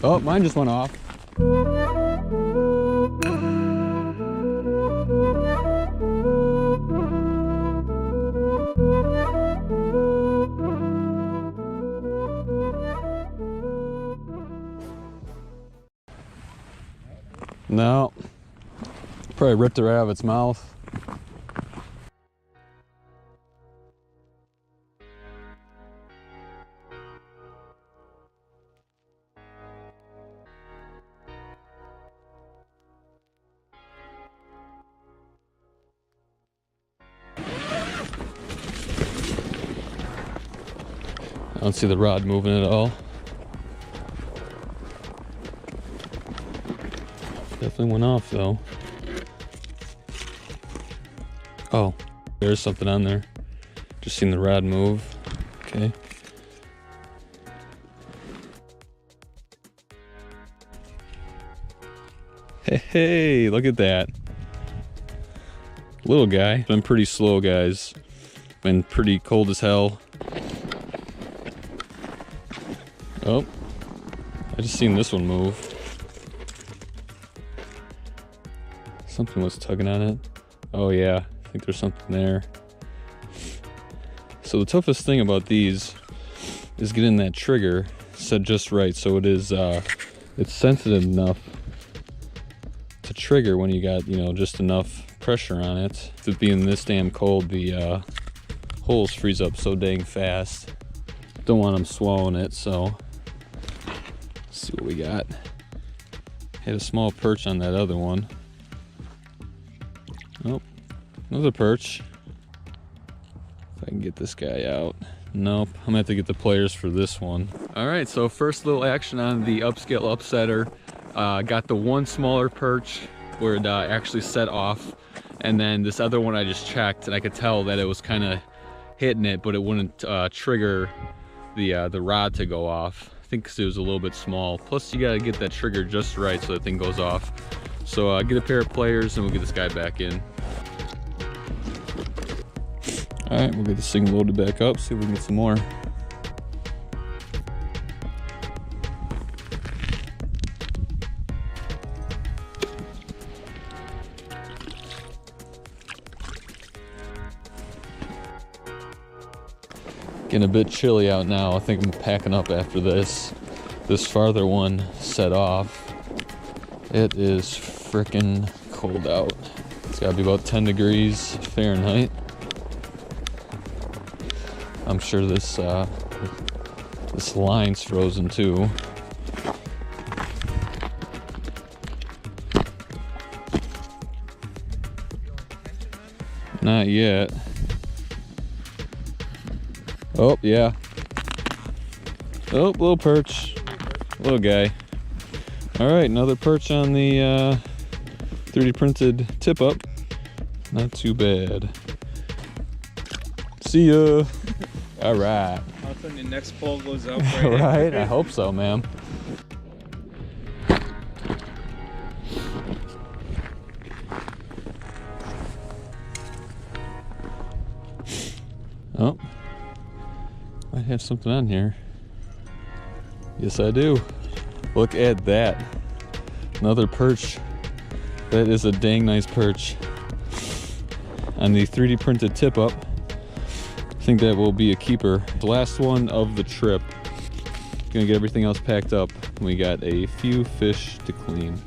Oh, mine just went off. No, probably ripped it right out of its mouth. I don't see the rod moving at all. Definitely went off though. Oh, there's something on there. Just seen the rod move. Okay. Hey, look at that. Little guy. Been pretty slow, guys. Been pretty cold as hell. Oh, I just seen this one move. Something was tugging on it. Oh yeah, I think there's something there. So the toughest thing about these is getting that trigger set just right, so it is it's sensitive enough to trigger when you got, you know, just enough pressure on it. With it being this damn cold, the holes freeze up so dang fast. Don't want them swallowing it, so let's see what we got. Had a small perch on that other one. Oh, another perch. If I can get this guy out. Nope, I'm gonna have to get the pliers for this one. All right, so first little action on the Upscale upsetter. Got the one smaller perch where it actually set off, and then this other one I just checked, and I could tell that it was kind of hitting it, but it wouldn't trigger the rod to go off. I think 'cause it was a little bit small. Plus, you gotta get that trigger just right so that thing goes off. So get a pair of pliers, and we'll get this guy back in. All right, we'll get this thing loaded back up, see if we can get some more. Getting a bit chilly out now. I think I'm packing up after this. This farther one set off. It is freaking cold out. It's gotta be about 10 degrees Fahrenheit. I'm sure this this line's frozen too. Not yet. Oh, yeah. Oh, little perch. Little guy. All right, another perch on the 3D printed tip up. Not too bad. See ya. All right. Hoping the next pole goes up Right, right? I hope so, ma'am. Oh, I have something on here. Yes, I do. Look at that. Another perch. That is a dang nice perch. On the 3D printed tip up. I think that will be a keeper. The last one of the trip. Gonna get everything else packed up. We got a few fish to clean.